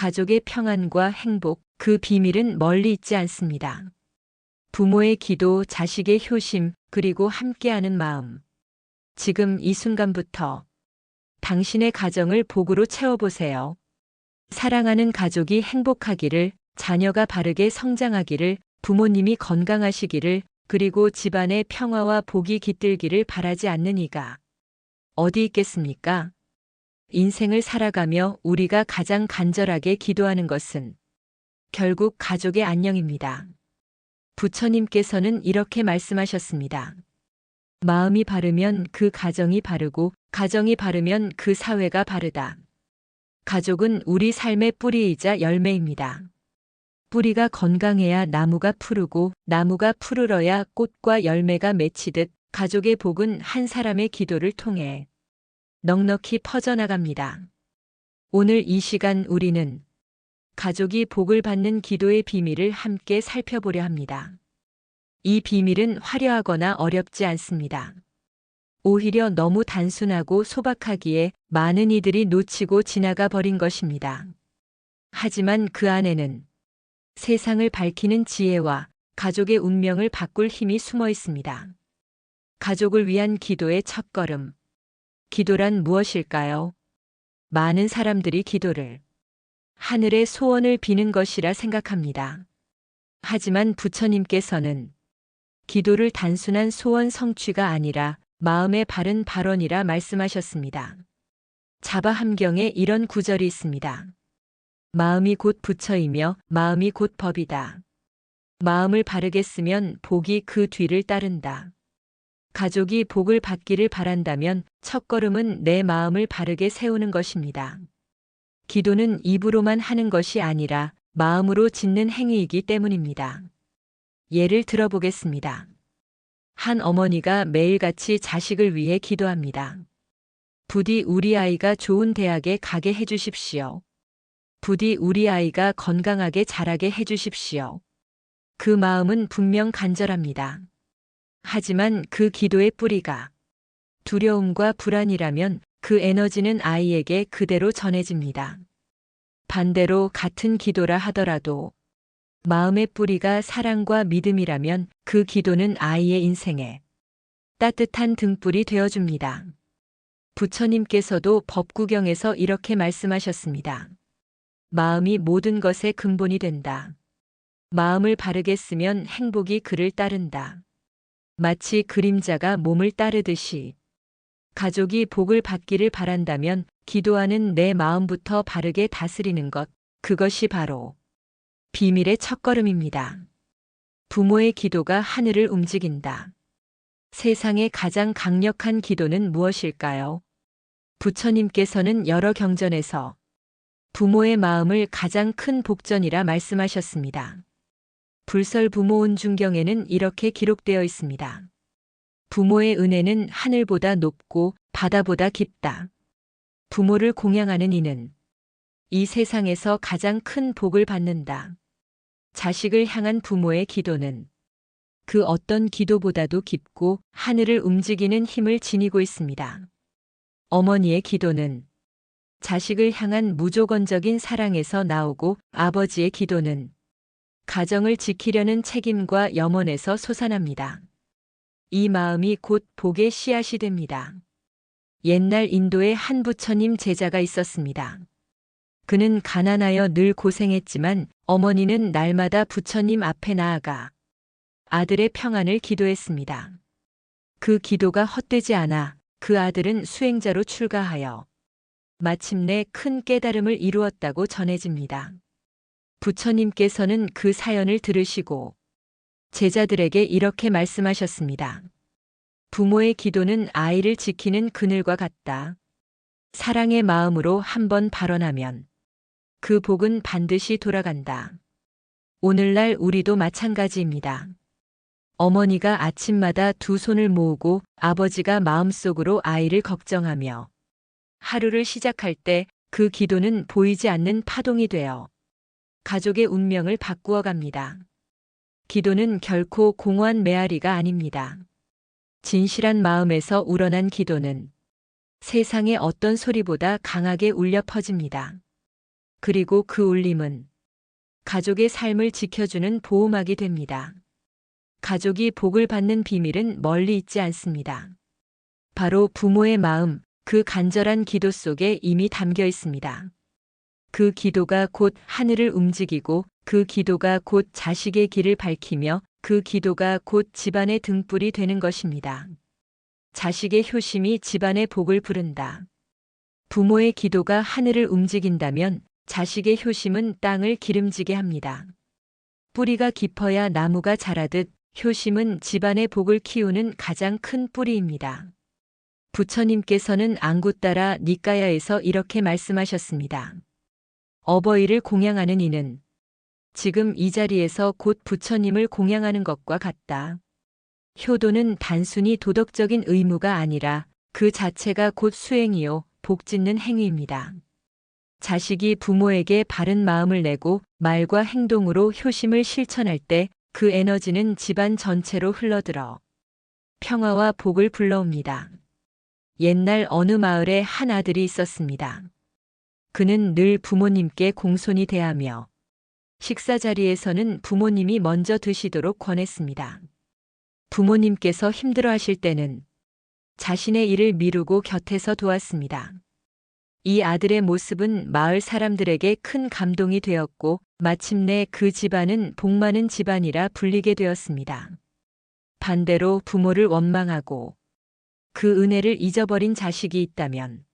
가족의 평안과 행복, 그 비밀은 멀리 있지 않습니다. 부모의 기도, 자식의 효심, 그리고 함께하는 마음. 지금 이 순간부터 당신의 가정을 복으로 채워보세요. 사랑하는 가족이 행복하기를, 자녀가 바르게 성장하기를, 부모님이 건강하시기를, 그리고 집안의 평화와 복이 깃들기를 바라지 않는 이가 어디 있겠습니까? 인생을 살아가며 우리가 가장 간절하게 기도하는 것은 결국 가족의 안녕입니다. 부처님께서는 이렇게 말씀하셨습니다. 마음이 바르면 그 가정이 바르고, 가정이 바르면 그 사회가 바르다. 가족은 우리 삶의 뿌리이자 열매입니다. 뿌리가 건강해야 나무가 푸르고, 나무가 푸르러야 꽃과 열매가 맺히듯 가족의 복은 한 사람의 기도를 통해 넉넉히 퍼져나갑니다. 오늘 이 시간 우리는 가족이 복을 받는 기도의 비밀을 함께 살펴보려 합니다. 이 비밀은 화려하거나 어렵지 않습니다. 오히려 너무 단순하고 소박하기에 많은 이들이 놓치고 지나가 버린 것입니다. 하지만 그 안에는 세상을 밝히는 지혜와 가족의 운명을 바꿀 힘이 숨어 있습니다. 가족을 위한 기도의 첫걸음. 기도란 무엇일까요? 많은 사람들이 기도를 하늘의 소원을 비는 것이라 생각합니다. 하지만 부처님께서는 기도를 단순한 소원 성취가 아니라 마음의 바른 발언이라 말씀하셨습니다. 자바함경에 이런 구절이 있습니다. 마음이 곧 부처이며 마음이 곧 법이다. 마음을 바르게 쓰면 복이 그 뒤를 따른다. 가족이 복을 받기를 바란다면 첫걸음은 내 마음을 바르게 세우는 것입니다. 기도는 입으로만 하는 것이 아니라 마음으로 짓는 행위이기 때문입니다. 예를 들어보겠습니다. 한 어머니가 매일같이 자식을 위해 기도합니다. 부디 우리 아이가 좋은 대학에 가게 해주십시오. 부디 우리 아이가 건강하게 자라게 해주십시오. 그 마음은 분명 간절합니다. 하지만 그 기도의 뿌리가 두려움과 불안이라면 그 에너지는 아이에게 그대로 전해집니다. 반대로 같은 기도라 하더라도 마음의 뿌리가 사랑과 믿음이라면 그 기도는 아이의 인생에 따뜻한 등불이 되어줍니다. 부처님께서도 법구경에서 이렇게 말씀하셨습니다. 마음이 모든 것의 근본이 된다. 마음을 바르게 쓰면 행복이 그를 따른다. 마치 그림자가 몸을 따르듯이 가족이 복을 받기를 바란다면 기도하는 내 마음부터 바르게 다스리는 것, 그것이 바로 비밀의 첫걸음입니다. 부모의 기도가 하늘을 움직인다. 세상의 가장 강력한 기도는 무엇일까요? 부처님께서는 여러 경전에서 부모의 마음을 가장 큰 복전이라 말씀하셨습니다. 불설부모운중경에는 이렇게 기록되어 있습니다. 부모의 은혜는 하늘보다 높고 바다보다 깊다. 부모를 공양하는 이는 이 세상에서 가장 큰 복을 받는다. 자식을 향한 부모의 기도는 그 어떤 기도보다도 깊고 하늘을 움직이는 힘을 지니고 있습니다. 어머니의 기도는 자식을 향한 무조건적인 사랑에서 나오고 아버지의 기도는 가정을 지키려는 책임과 염원에서 솟아납니다. 이 마음이 곧 복의 씨앗이 됩니다. 옛날 인도에 한 부처님 제자가 있었습니다. 그는 가난하여 늘 고생했지만 어머니는 날마다 부처님 앞에 나아가 아들의 평안을 기도했습니다. 그 기도가 헛되지 않아 그 아들은 수행자로 출가하여 마침내 큰 깨달음을 이루었다고 전해집니다. 부처님께서는 그 사연을 들으시고 제자들에게 이렇게 말씀하셨습니다. 부모의 기도는 아이를 지키는 그늘과 같다. 사랑의 마음으로 한번 발언하면 그 복은 반드시 돌아간다. 오늘날 우리도 마찬가지입니다. 어머니가 아침마다 두 손을 모으고 아버지가 마음속으로 아이를 걱정하며 하루를 시작할 때 그 기도는 보이지 않는 파동이 되어 가족의 운명을 바꾸어 갑니다. 기도는 결코 공허한 메아리가 아닙니다. 진실한 마음에서 우러난 기도는 세상의 어떤 소리보다 강하게 울려 퍼집니다. 그리고 그 울림은 가족의 삶을 지켜주는 보호막이 됩니다. 가족이 복을 받는 비밀은 멀리 있지 않습니다. 바로 부모의 마음, 그 간절한 기도 속에 이미 담겨 있습니다. 그 기도가 곧 하늘을 움직이고 그 기도가 곧 자식의 길을 밝히며 그 기도가 곧 집안의 등불이 되는 것입니다. 자식의 효심이 집안의 복을 부른다. 부모의 기도가 하늘을 움직인다면 자식의 효심은 땅을 기름지게 합니다. 뿌리가 깊어야 나무가 자라듯 효심은 집안의 복을 키우는 가장 큰 뿌리입니다. 부처님께서는 앙구따라 니까야에서 이렇게 말씀하셨습니다. 어버이를 공양하는 이는 지금 이 자리에서 곧 부처님을 공양하는 것과 같다. 효도는 단순히 도덕적인 의무가 아니라 그 자체가 곧 수행이요, 복짓는 행위입니다. 자식이 부모에게 바른 마음을 내고 말과 행동으로 효심을 실천할 때 그 에너지는 집안 전체로 흘러들어 평화와 복을 불러옵니다. 옛날 어느 마을에 한 아들이 있었습니다. 그는 늘 부모님께 공손히 대하며 식사 자리에서는 부모님이 먼저 드시도록 권했습니다. 부모님께서 힘들어하실 때는 자신의 일을 미루고 곁에서 도왔습니다. 이 아들의 모습은 마을 사람들에게 큰 감동이 되었고 마침내 그 집안은 복 많은 집안이라 불리게 되었습니다. 반대로 부모를 원망하고 그 은혜를 잊어버린 자식이 있다면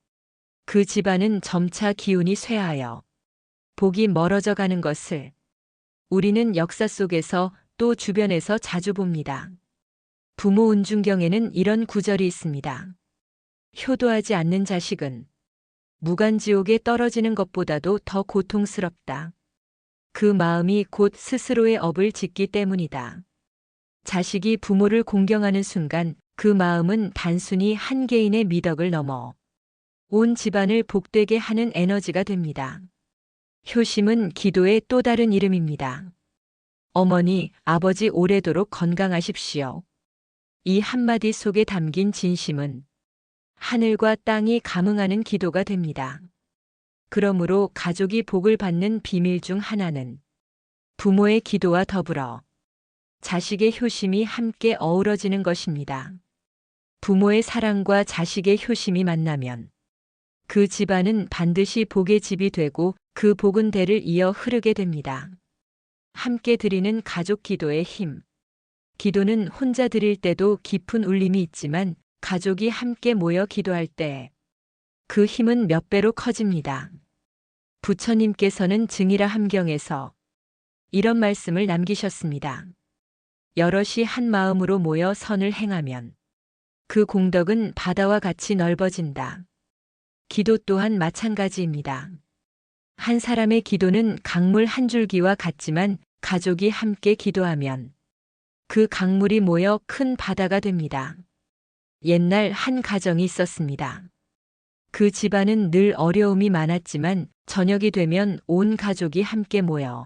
그 집안은 점차 기운이 쇠하여 복이 멀어져 가는 것을 우리는 역사 속에서 또 주변에서 자주 봅니다. 부모 은중경에는 이런 구절이 있습니다. 효도하지 않는 자식은 무간지옥에 떨어지는 것보다도 더 고통스럽다. 그 마음이 곧 스스로의 업을 짓기 때문이다. 자식이 부모를 공경하는 순간 그 마음은 단순히 한 개인의 미덕을 넘어 온 집안을 복되게 하는 에너지가 됩니다. 효심은 기도의 또 다른 이름입니다. 어머니, 아버지 오래도록 건강하십시오. 이 한마디 속에 담긴 진심은 하늘과 땅이 감응하는 기도가 됩니다. 그러므로 가족이 복을 받는 비밀 중 하나는 부모의 기도와 더불어 자식의 효심이 함께 어우러지는 것입니다. 부모의 사랑과 자식의 효심이 만나면 그 집안은 반드시 복의 집이 되고 그 복은 대를 이어 흐르게 됩니다. 함께 드리는 가족 기도의 힘. 기도는 혼자 드릴 때도 깊은 울림이 있지만 가족이 함께 모여 기도할 때 그 힘은 몇 배로 커집니다. 부처님께서는 증이라 함경에서 이런 말씀을 남기셨습니다. 여럿이 한 마음으로 모여 선을 행하면 그 공덕은 바다와 같이 넓어진다. 기도 또한 마찬가지입니다. 한 사람의 기도는 강물 한 줄기와 같지만 가족이 함께 기도하면 그 강물이 모여 큰 바다가 됩니다. 옛날 한 가정이 있었습니다. 그 집안은 늘 어려움이 많았지만 저녁이 되면 온 가족이 함께 모여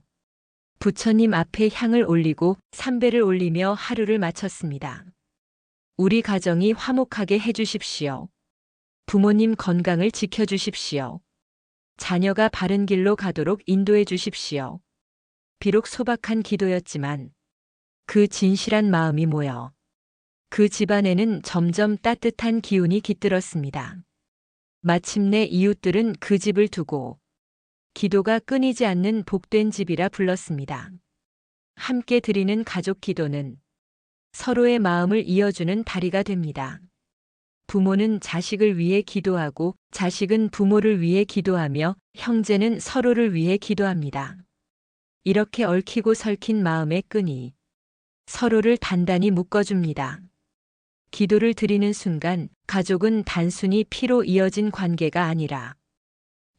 부처님 앞에 향을 올리고 삼배를 올리며 하루를 마쳤습니다. 우리 가정이 화목하게 해주십시오. 부모님 건강을 지켜주십시오. 자녀가 바른 길로 가도록 인도해 주십시오. 비록 소박한 기도였지만 그 진실한 마음이 모여 그 집안에는 점점 따뜻한 기운이 깃들었습니다. 마침내 이웃들은 그 집을 두고 기도가 끊이지 않는 복된 집이라 불렀습니다. 함께 드리는 가족 기도는 서로의 마음을 이어주는 다리가 됩니다. 부모는 자식을 위해 기도하고 자식은 부모를 위해 기도하며 형제는 서로를 위해 기도합니다. 이렇게 얽히고 설킨 마음의 끈이 서로를 단단히 묶어줍니다. 기도를 드리는 순간 가족은 단순히 피로 이어진 관계가 아니라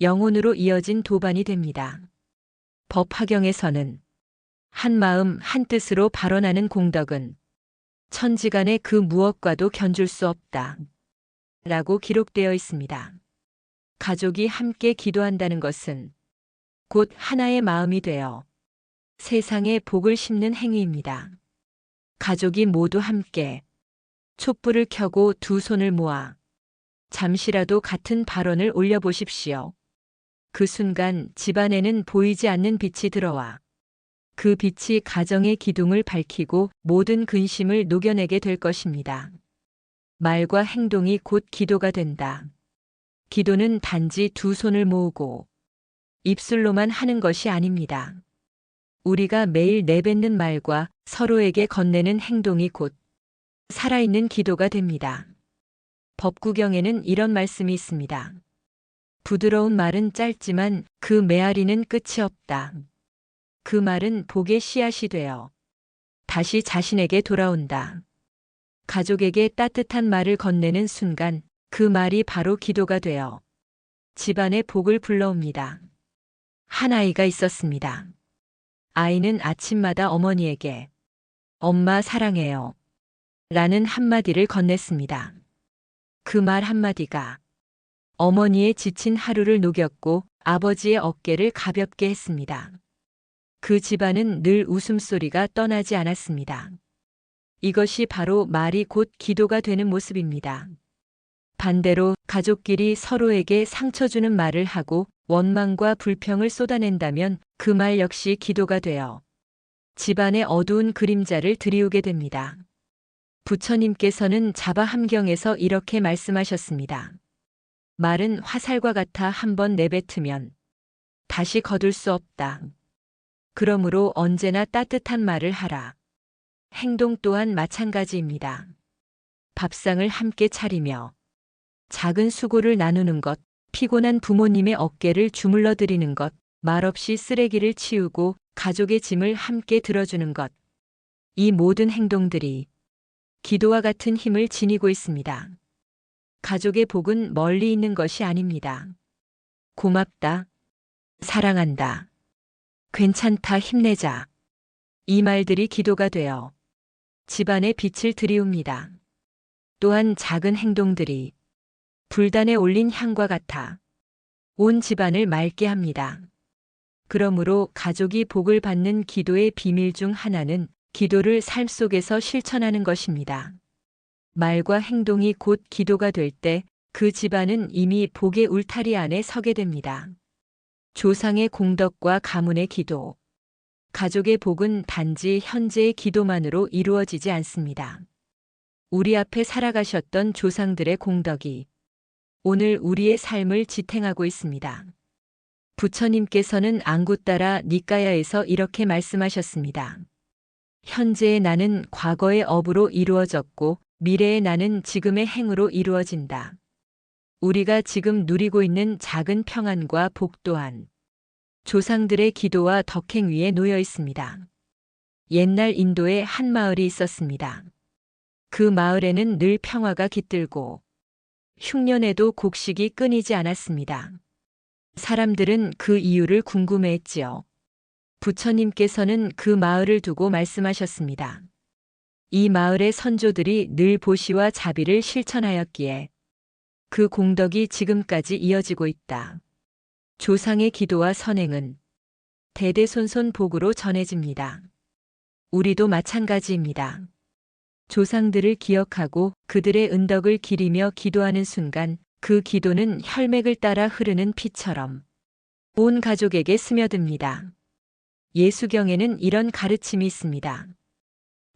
영혼으로 이어진 도반이 됩니다. 법화경에서는 한 마음 한 뜻으로 발언하는 공덕은 천지간의 그 무엇과도 견줄 수 없다. 라고 기록되어 있습니다. 가족이 함께 기도한다는 것은 곧 하나의 마음이 되어 세상에 복을 심는 행위입니다. 가족이 모두 함께 촛불을 켜고 두 손을 모아 잠시라도 같은 발언을 올려보십시오. 그 순간 집안에는 보이지 않는 빛이 들어와 그 빛이 가정의 기둥을 밝히고 모든 근심을 녹여내게 될 것입니다. 말과 행동이 곧 기도가 된다. 기도는 단지 두 손을 모으고 입술로만 하는 것이 아닙니다. 우리가 매일 내뱉는 말과 서로에게 건네는 행동이 곧 살아있는 기도가 됩니다. 법구경에는 이런 말씀이 있습니다. 부드러운 말은 짧지만 그 메아리는 끝이 없다. 그 말은 복의 씨앗이 되어 다시 자신에게 돌아온다. 가족에게 따뜻한 말을 건네는 순간 그 말이 바로 기도가 되어 집안의 복을 불러옵니다. 한 아이가 있었습니다. 아이는 아침마다 어머니에게 엄마 사랑해요 라는 한마디를 건넸습니다. 그 말 한마디가 어머니의 지친 하루를 녹였고 아버지의 어깨를 가볍게 했습니다. 그 집안은 늘 웃음소리가 떠나지 않았습니다. 이것이 바로 말이 곧 기도가 되는 모습입니다. 반대로 가족끼리 서로에게 상처 주는 말을 하고 원망과 불평을 쏟아낸다면 그 말 역시 기도가 되어 집안의 어두운 그림자를 드리우게 됩니다. 부처님께서는 자바함경에서 이렇게 말씀하셨습니다. 말은 화살과 같아 한번 내뱉으면 다시 거둘 수 없다. 그러므로 언제나 따뜻한 말을 하라. 행동 또한 마찬가지입니다. 밥상을 함께 차리며 작은 수고를 나누는 것, 피곤한 부모님의 어깨를 주물러 드리는 것, 말없이 쓰레기를 치우고 가족의 짐을 함께 들어주는 것. 이 모든 행동들이 기도와 같은 힘을 지니고 있습니다. 가족의 복은 멀리 있는 것이 아닙니다. 고맙다. 사랑한다. 괜찮다. 힘내자. 이 말들이 기도가 되어 집안의 빛을 드리웁니다. 또한 작은 행동들이 불단에 올린 향과 같아 온 집안을 맑게 합니다. 그러므로 가족이 복을 받는 기도의 비밀 중 하나는 기도를 삶 속에서 실천하는 것입니다. 말과 행동이 곧 기도가 될 때 그 집안은 이미 복의 울타리 안에 서게 됩니다. 조상의 공덕과 가문의 기도. 가족의 복은 단지 현재의 기도만으로 이루어지지 않습니다. 우리 앞에 살아가셨던 조상들의 공덕이 오늘 우리의 삶을 지탱하고 있습니다. 부처님께서는 앙구따라 니까야에서 이렇게 말씀하셨습니다. 현재의 나는 과거의 업으로 이루어졌고 미래의 나는 지금의 행으로 이루어진다. 우리가 지금 누리고 있는 작은 평안과 복 또한 조상들의 기도와 덕행 위에 놓여 있습니다. 옛날 인도에 한 마을이 있었습니다. 그 마을에는 늘 평화가 깃들고 흉년에도 곡식이 끊이지 않았습니다. 사람들은 그 이유를 궁금해했지요. 부처님께서는 그 마을을 두고 말씀하셨습니다. 이 마을의 선조들이 늘 보시와 자비를 실천하였기에 그 공덕이 지금까지 이어지고 있다. 조상의 기도와 선행은 대대손손 복으로 전해집니다. 우리도 마찬가지입니다. 조상들을 기억하고 그들의 은덕을 기리며 기도하는 순간 그 기도는 혈맥을 따라 흐르는 피처럼 온 가족에게 스며듭니다. 예수경에는 이런 가르침이 있습니다.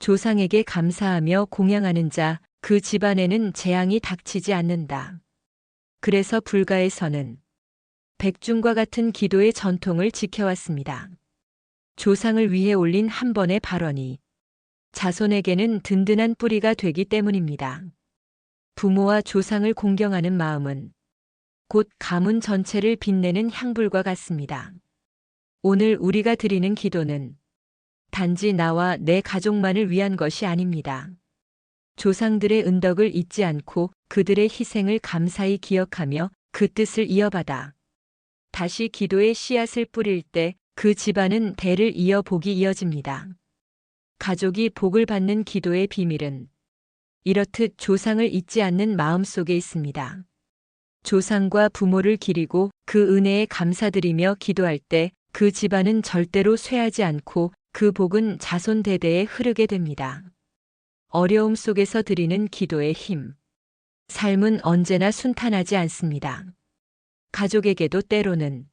조상에게 감사하며 공양하는 자, 그 집안에는 재앙이 닥치지 않는다. 그래서 불가에서는 백중과 같은 기도의 전통을 지켜왔습니다. 조상을 위해 올린 한 번의 발언이 자손에게는 든든한 뿌리가 되기 때문입니다. 부모와 조상을 공경하는 마음은 곧 가문 전체를 빛내는 향불과 같습니다. 오늘 우리가 드리는 기도는 단지 나와 내 가족만을 위한 것이 아닙니다. 조상들의 은덕을 잊지 않고 그들의 희생을 감사히 기억하며 그 뜻을 이어받아 다시 기도의 씨앗을 뿌릴 때 그 집안은 대를 이어 복이 이어집니다. 가족이 복을 받는 기도의 비밀은 이렇듯 조상을 잊지 않는 마음 속에 있습니다. 조상과 부모를 기리고 그 은혜에 감사드리며 기도할 때 그 집안은 절대로 쇠하지 않고 그 복은 자손 대대에 흐르게 됩니다. 어려움 속에서 드리는 기도의 힘. 삶은 언제나 순탄하지 않습니다. 가족에게도 때로는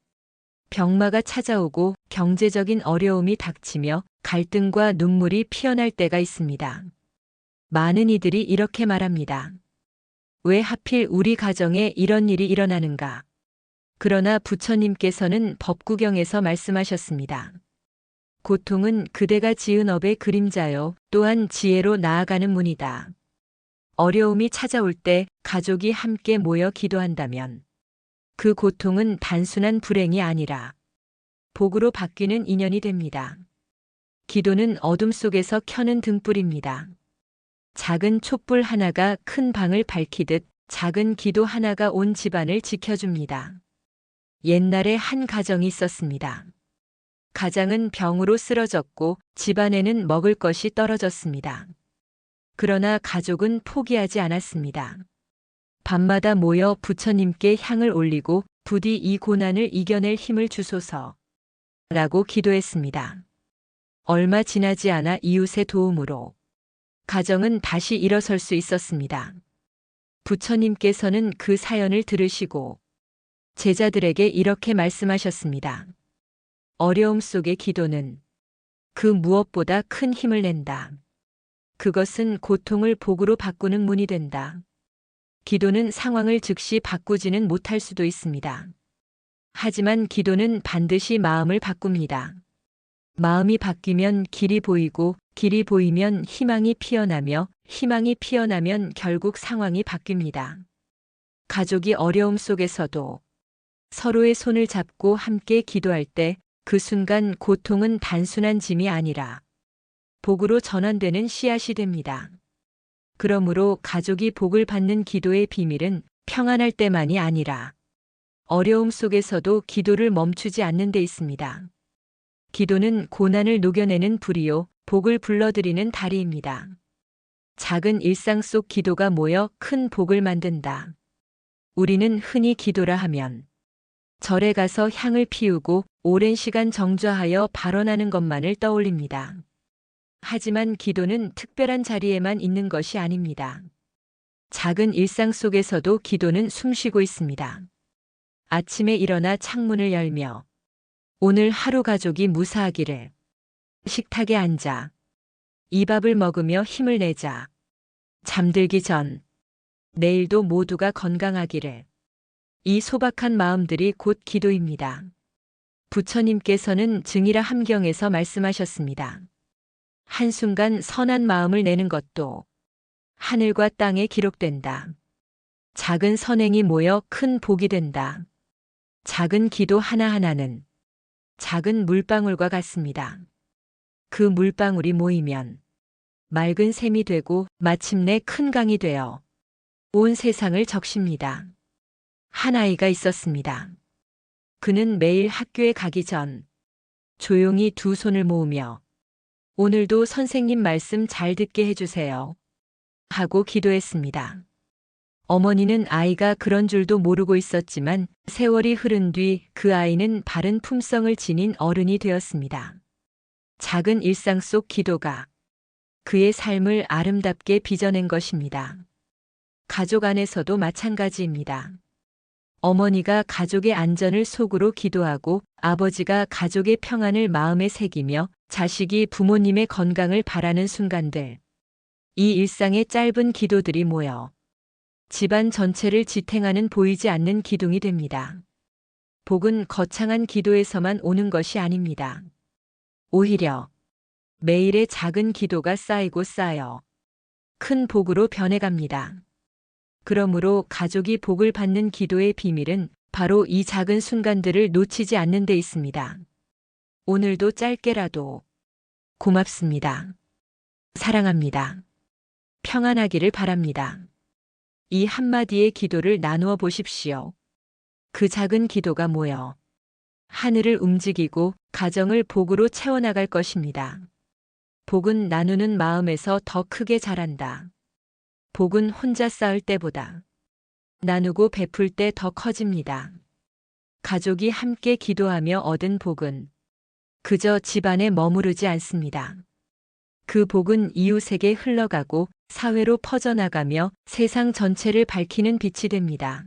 병마가 찾아오고 경제적인 어려움이 닥치며 갈등과 눈물이 피어날 때가 있습니다. 많은 이들이 이렇게 말합니다. 왜 하필 우리 가정에 이런 일이 일어나는가? 그러나 부처님께서는 법구경에서 말씀하셨습니다. 고통은 그대가 지은 업의 그림자요, 또한 지혜로 나아가는 문이다. 어려움이 찾아올 때 가족이 함께 모여 기도한다면 그 고통은 단순한 불행이 아니라 복으로 바뀌는 인연이 됩니다. 기도는 어둠 속에서 켜는 등불입니다. 작은 촛불 하나가 큰 방을 밝히듯 작은 기도 하나가 온 집안을 지켜줍니다. 옛날에 한 가정이 있었습니다. 가장은 병으로 쓰러졌고 집안에는 먹을 것이 떨어졌습니다. 그러나 가족은 포기하지 않았습니다. 밤마다 모여 부처님께 향을 올리고 부디 이 고난을 이겨낼 힘을 주소서 라고 기도했습니다. 얼마 지나지 않아 이웃의 도움으로 가정은 다시 일어설 수 있었습니다. 부처님께서는 그 사연을 들으시고 제자들에게 이렇게 말씀하셨습니다. 어려움 속의 기도는 그 무엇보다 큰 힘을 낸다. 그것은 고통을 복으로 바꾸는 문이 된다. 기도는 상황을 즉시 바꾸지는 못할 수도 있습니다. 하지만 기도는 반드시 마음을 바꿉니다. 마음이 바뀌면 길이 보이고 길이 보이면 희망이 피어나며 희망이 피어나면 결국 상황이 바뀝니다. 가족이 어려움 속에서도 서로의 손을 잡고 함께 기도할 때 그 순간 고통은 단순한 짐이 아니라 복으로 전환되는 씨앗이 됩니다. 그러므로 가족이 복을 받는 기도의 비밀은 평안할 때만이 아니라 어려움 속에서도 기도를 멈추지 않는 데 있습니다. 기도는 고난을 녹여내는 불이요, 복을 불러들이는 다리입니다. 작은 일상 속 기도가 모여 큰 복을 만든다. 우리는 흔히 기도라 하면 절에 가서 향을 피우고 오랜 시간 정좌하여 발언하는 것만을 떠올립니다. 하지만 기도는 특별한 자리에만 있는 것이 아닙니다. 작은 일상 속에서도 기도는 숨쉬고 있습니다. 아침에 일어나 창문을 열며 오늘 하루 가족이 무사하기를, 식탁에 앉아 이 밥을 먹으며 힘을 내자, 잠들기 전 내일도 모두가 건강하기를. 이 소박한 마음들이 곧 기도입니다. 부처님께서는 증이라 함경에서 말씀하셨습니다. 한순간 선한 마음을 내는 것도 하늘과 땅에 기록된다. 작은 선행이 모여 큰 복이 된다. 작은 기도 하나하나는 작은 물방울과 같습니다. 그 물방울이 모이면 맑은 샘이 되고 마침내 큰 강이 되어 온 세상을 적십니다. 한 아이가 있었습니다. 그는 매일 학교에 가기 전 조용히 두 손을 모으며 오늘도 선생님 말씀 잘 듣게 해주세요 하고 기도했습니다. 어머니는 아이가 그런 줄도 모르고 있었지만 세월이 흐른 뒤 그 아이는 바른 품성을 지닌 어른이 되었습니다. 작은 일상 속 기도가 그의 삶을 아름답게 빚어낸 것입니다. 가족 안에서도 마찬가지입니다. 어머니가 가족의 안전을 속으로 기도하고 아버지가 가족의 평안을 마음에 새기며 자식이 부모님의 건강을 바라는 순간들. 이 일상의 짧은 기도들이 모여 집안 전체를 지탱하는 보이지 않는 기둥이 됩니다. 복은 거창한 기도에서만 오는 것이 아닙니다. 오히려 매일의 작은 기도가 쌓이고 쌓여 큰 복으로 변해갑니다. 그러므로 가족이 복을 받는 기도의 비밀은 바로 이 작은 순간들을 놓치지 않는 데 있습니다. 오늘도 짧게라도 고맙습니다. 사랑합니다. 평안하기를 바랍니다. 이 한마디의 기도를 나누어 보십시오. 그 작은 기도가 모여 하늘을 움직이고 가정을 복으로 채워나갈 것입니다. 복은 나누는 마음에서 더 크게 자란다. 복은 혼자 쌓을 때보다 나누고 베풀 때 더 커집니다. 가족이 함께 기도하며 얻은 복은 그저 집안에 머무르지 않습니다. 그 복은 이웃에게 흘러가고 사회로 퍼져나가며 세상 전체를 밝히는 빛이 됩니다.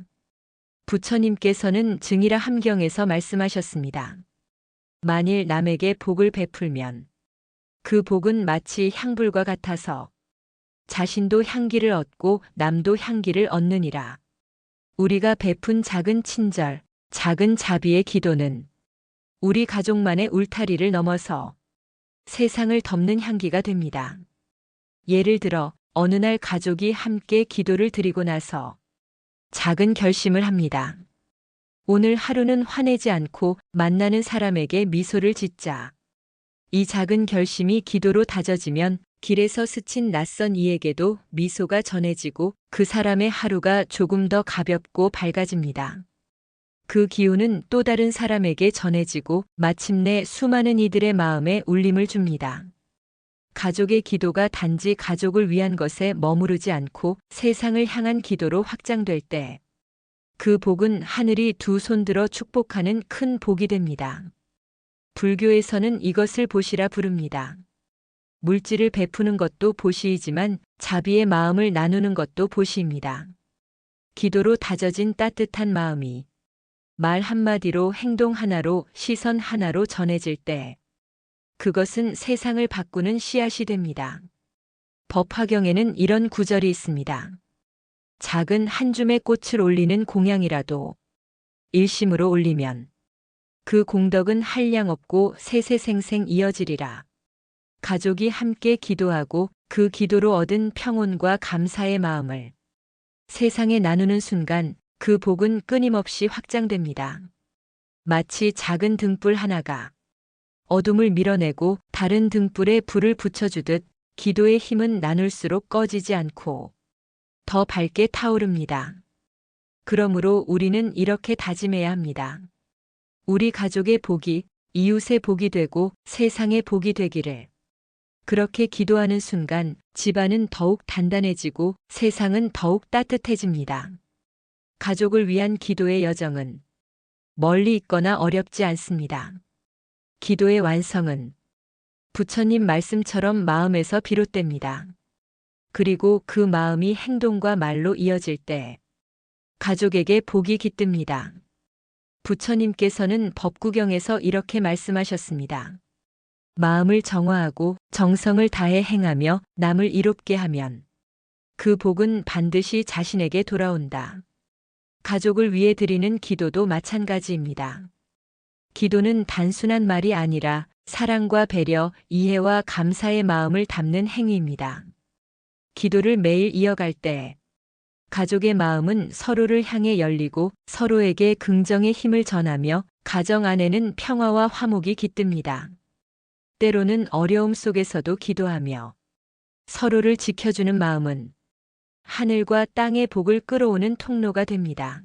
부처님께서는 증이라 함경에서 말씀하셨습니다. 만일 남에게 복을 베풀면 그 복은 마치 향불과 같아서 자신도 향기를 얻고 남도 향기를 얻느니라. 우리가 베푼 작은 친절, 작은 자비의 기도는 우리 가족만의 울타리를 넘어서 세상을 덮는 향기가 됩니다. 예를 들어 어느 날 가족이 함께 기도를 드리고 나서 작은 결심을 합니다. 오늘 하루는 화내지 않고 만나는 사람에게 미소를 짓자. 이 작은 결심이 기도로 다져지면 길에서 스친 낯선 이에게도 미소가 전해지고 그 사람의 하루가 조금 더 가볍고 밝아집니다. 그 기운은 또 다른 사람에게 전해지고 마침내 수많은 이들의 마음에 울림을 줍니다. 가족의 기도가 단지 가족을 위한 것에 머무르지 않고 세상을 향한 기도로 확장될 때 그 복은 하늘이 두 손 들어 축복하는 큰 복이 됩니다. 불교에서는 이것을 보시라 부릅니다. 물질을 베푸는 것도 보시이지만 자비의 마음을 나누는 것도 보시입니다. 기도로 다져진 따뜻한 마음이 말 한마디로 행동 하나로 시선 하나로 전해질 때 그것은 세상을 바꾸는 씨앗이 됩니다. 법화경에는 이런 구절이 있습니다. 작은 한 줌의 꽃을 올리는 공양이라도 일심으로 올리면 그 공덕은 한량없고 세세생생 이어지리라. 가족이 함께 기도하고 그 기도로 얻은 평온과 감사의 마음을 세상에 나누는 순간 그 복은 끊임없이 확장됩니다. 마치 작은 등불 하나가 어둠을 밀어내고 다른 등불에 불을 붙여주듯 기도의 힘은 나눌수록 꺼지지 않고 더 밝게 타오릅니다. 그러므로 우리는 이렇게 다짐해야 합니다. 우리 가족의 복이 이웃의 복이 되고 세상의 복이 되기를. 그렇게 기도하는 순간 집안은 더욱 단단해지고 세상은 더욱 따뜻해집니다. 가족을 위한 기도의 여정은 멀리 있거나 어렵지 않습니다. 기도의 완성은 부처님 말씀처럼 마음에서 비롯됩니다. 그리고 그 마음이 행동과 말로 이어질 때 가족에게 복이 깃듭니다. 부처님께서는 법구경에서 이렇게 말씀하셨습니다. 마음을 정화하고 정성을 다해 행하며 남을 이롭게 하면 그 복은 반드시 자신에게 돌아온다. 가족을 위해 드리는 기도도 마찬가지입니다. 기도는 단순한 말이 아니라 사랑과 배려, 이해와 감사의 마음을 담는 행위입니다. 기도를 매일 이어갈 때 가족의 마음은 서로를 향해 열리고 서로에게 긍정의 힘을 전하며 가정 안에는 평화와 화목이 깃듭니다. 때로는 어려움 속에서도 기도하며 서로를 지켜주는 마음은 하늘과 땅의 복을 끌어오는 통로가 됩니다.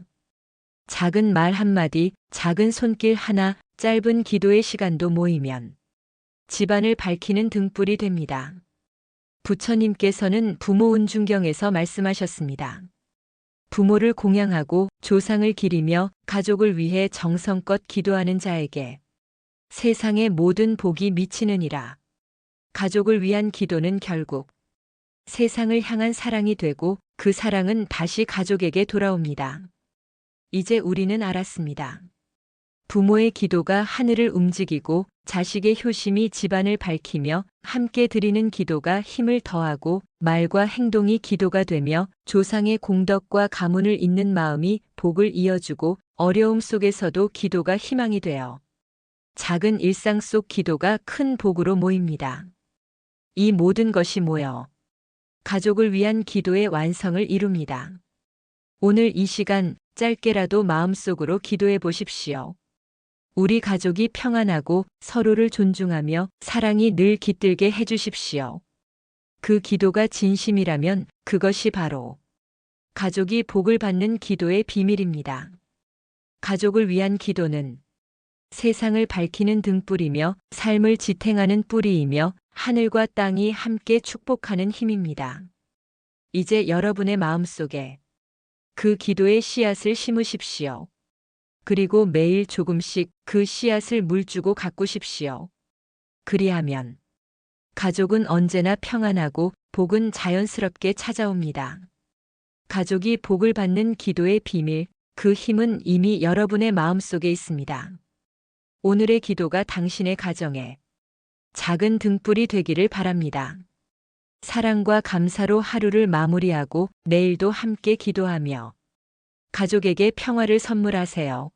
작은 말 한마디, 작은 손길 하나, 짧은 기도의 시간도 모이면 집안을 밝히는 등불이 됩니다. 부처님께서는 부모 운중경에서 말씀하셨습니다. 부모를 공양하고 조상을 기리며 가족을 위해 정성껏 기도하는 자에게 세상의 모든 복이 미치느니라. 가족을 위한 기도는 결국 세상을 향한 사랑이 되고 그 사랑은 다시 가족에게 돌아옵니다. 이제 우리는 알았습니다. 부모의 기도가 하늘을 움직이고 자식의 효심이 집안을 밝히며 함께 드리는 기도가 힘을 더하고 말과 행동이 기도가 되며 조상의 공덕과 가문을 잇는 마음이 복을 이어주고 어려움 속에서도 기도가 희망이 되어 작은 일상 속 기도가 큰 복으로 모입니다. 이 모든 것이 모여 가족을 위한 기도의 완성을 이룹니다. 오늘 이 시간 짧게라도 마음속으로 기도해 보십시오. 우리 가족이 평안하고 서로를 존중하며 사랑이 늘 깃들게 해주십시오. 그 기도가 진심이라면 그것이 바로 가족이 복을 받는 기도의 비밀입니다. 가족을 위한 기도는 세상을 밝히는 등불이며 삶을 지탱하는 뿌리이며 하늘과 땅이 함께 축복하는 힘입니다. 이제 여러분의 마음속에 그 기도의 씨앗을 심으십시오. 그리고 매일 조금씩 그 씨앗을 물주고 가꾸십시오. 그리하면 가족은 언제나 평안하고 복은 자연스럽게 찾아옵니다. 가족이 복을 받는 기도의 비밀, 그 힘은 이미 여러분의 마음속에 있습니다. 오늘의 기도가 당신의 가정에 작은 등불이 되기를 바랍니다. 사랑과 감사로 하루를 마무리하고 내일도 함께 기도하며 가족에게 평화를 선물하세요.